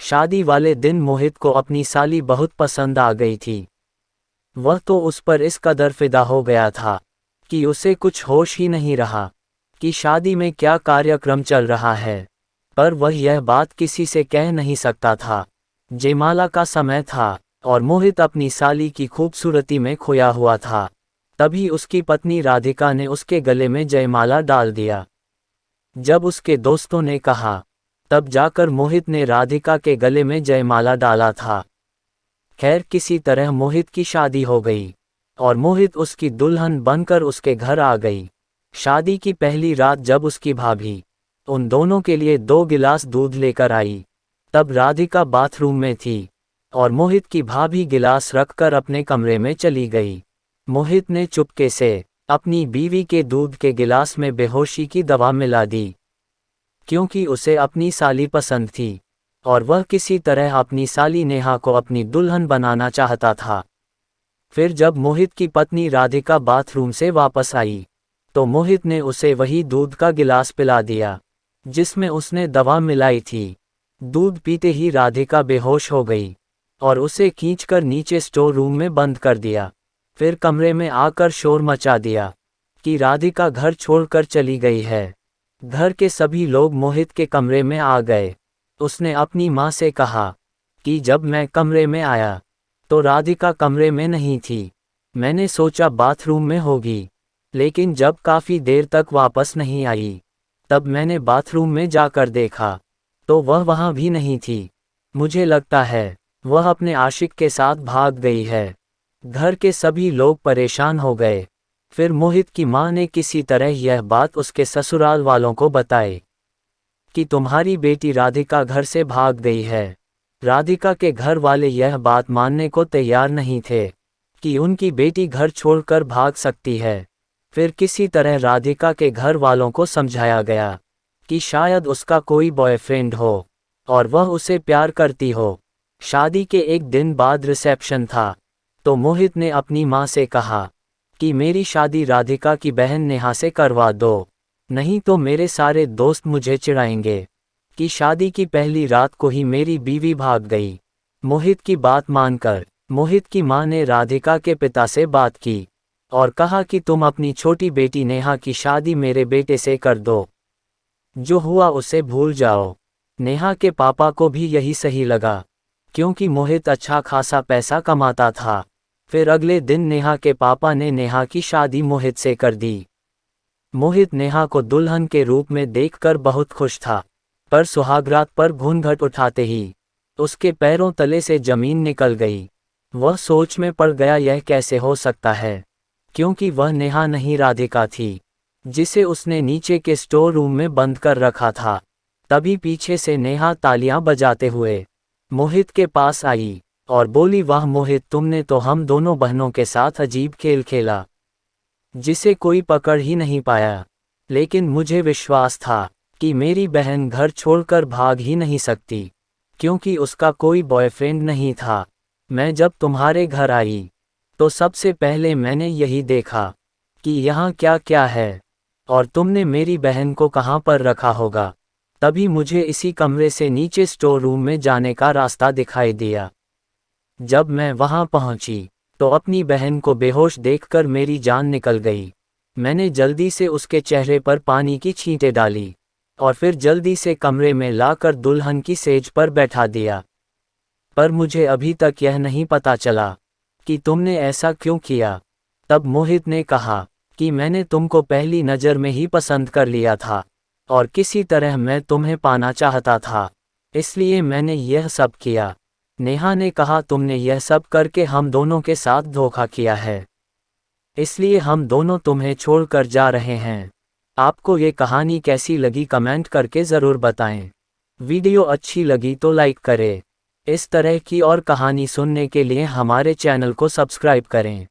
शादी वाले दिन मोहित को अपनी साली बहुत पसंद आ गई थी। वह तो उस पर इस कदर फिदा हो गया था कि उसे कुछ होश ही नहीं रहा कि शादी में क्या कार्यक्रम चल रहा है, पर वह यह बात किसी से कह नहीं सकता था। जयमाला का समय था और मोहित अपनी साली की खूबसूरती में खोया हुआ था। तभी उसकी पत्नी राधिका ने उसके गले में जयमाला डाल दिया। जब उसके दोस्तों ने कहा, तब जाकर मोहित ने राधिका के गले में जयमाला डाला था। खैर, किसी तरह मोहित की शादी हो गई और मोहित उसकी दुल्हन बनकर उसके घर आ गई। शादी की पहली रात जब उसकी भाभी उन दोनों के लिए 2 गिलास दूध लेकर आई, तब राधिका बाथरूम में थी और मोहित की भाभी गिलास रखकर अपने कमरे में चली गई। मोहित ने चुपके से अपनी बीवी के दूध के गिलास में बेहोशी की दवा मिला दी, क्योंकि उसे अपनी साली पसंद थी और वह किसी तरह अपनी साली नेहा को अपनी दुल्हन बनाना चाहता था। फिर जब मोहित की पत्नी राधिका बाथरूम से वापस आई, तो मोहित ने उसे वही दूध का गिलास पिला दिया जिसमें उसने दवा मिलाई थी। दूध पीते ही राधिका बेहोश हो गई और उसे खींचकर नीचे स्टोर रूम में बंद कर दिया। फिर कमरे में आकर शोर मचा दिया कि राधिका घर छोड़कर चली गई है। घर के सभी लोग मोहित के कमरे में आ गए। उसने अपनी माँ से कहा कि जब मैं कमरे में आया तो राधिका कमरे में नहीं थी। मैंने सोचा बाथरूम में होगी, लेकिन जब काफ़ी देर तक वापस नहीं आई, तब मैंने बाथरूम में जाकर देखा तो वह वहाँ भी नहीं थी। मुझे लगता है वह अपने आशिक के साथ भाग गई है। घर के सभी लोग परेशान हो गए। फिर मोहित की माँ ने किसी तरह यह बात उसके ससुराल वालों को बताई कि तुम्हारी बेटी राधिका घर से भाग गई है। राधिका के घर वाले यह बात मानने को तैयार नहीं थे कि उनकी बेटी घर छोड़कर भाग सकती है। फिर किसी तरह राधिका के घर वालों को समझाया गया कि शायद उसका कोई बॉयफ्रेंड हो और वह उसे प्यार करती हो। शादी के एक दिन बाद रिसेप्शन था, तो मोहित ने अपनी माँ से कहा कि मेरी शादी राधिका की बहन नेहा से करवा दो, नहीं तो मेरे सारे दोस्त मुझे चिढ़ाएंगे कि शादी की पहली रात को ही मेरी बीवी भाग गई। मोहित की बात मानकर मोहित की माँ ने राधिका के पिता से बात की और कहा कि तुम अपनी छोटी बेटी नेहा की शादी मेरे बेटे से कर दो, जो हुआ उसे भूल जाओ। नेहा के पापा को भी यही सही लगा, क्योंकि मोहित अच्छा खासा पैसा कमाता था। फिर अगले दिन नेहा के पापा ने नेहा की शादी मोहित से कर दी। मोहित नेहा को दुल्हन के रूप में देखकर बहुत खुश था, पर सुहागरात पर घूंघट उठाते ही उसके पैरों तले से जमीन निकल गई। वह सोच में पड़ गया, यह कैसे हो सकता है, क्योंकि वह नेहा नहीं राधिका थी जिसे उसने नीचे के स्टोर रूम में बंद कर रखा था। तभी पीछे से नेहा तालियां बजाते हुए मोहित के पास आई और बोली, वाह मोहित, तुमने तो हम दोनों बहनों के साथ अजीब खेल खेला जिसे कोई पकड़ ही नहीं पाया। लेकिन मुझे विश्वास था कि मेरी बहन घर छोड़कर भाग ही नहीं सकती, क्योंकि उसका कोई बॉयफ्रेंड नहीं था। मैं जब तुम्हारे घर आई तो सबसे पहले मैंने यही देखा कि यहाँ क्या क्या है और तुमने मेरी बहन को कहाँ पर रखा होगा। तभी मुझे इसी कमरे से नीचे स्टोर रूम में जाने का रास्ता दिखाई दिया। जब मैं वहाँ पहुँची तो अपनी बहन को बेहोश देखकर मेरी जान निकल गई। मैंने जल्दी से उसके चेहरे पर पानी की छींटें डाली और फिर जल्दी से कमरे में लाकर दुल्हन की सेज पर बैठा दिया। पर मुझे अभी तक यह नहीं पता चला कि तुमने ऐसा क्यों किया। तब मोहित ने कहा कि मैंने तुमको पहली नज़र में ही पसंद कर लिया था और किसी तरह मैं तुम्हें पाना चाहता था, इसलिए मैंने यह सब किया। नेहा ने कहा, तुमने यह सब करके हम दोनों के साथ धोखा किया है, इसलिए हम दोनों तुम्हें छोड़कर जा रहे हैं। आपको ये कहानी कैसी लगी कमेंट करके ज़रूर बताएं। वीडियो अच्छी लगी तो लाइक करें। इस तरह की और कहानी सुनने के लिए हमारे चैनल को सब्सक्राइब करें।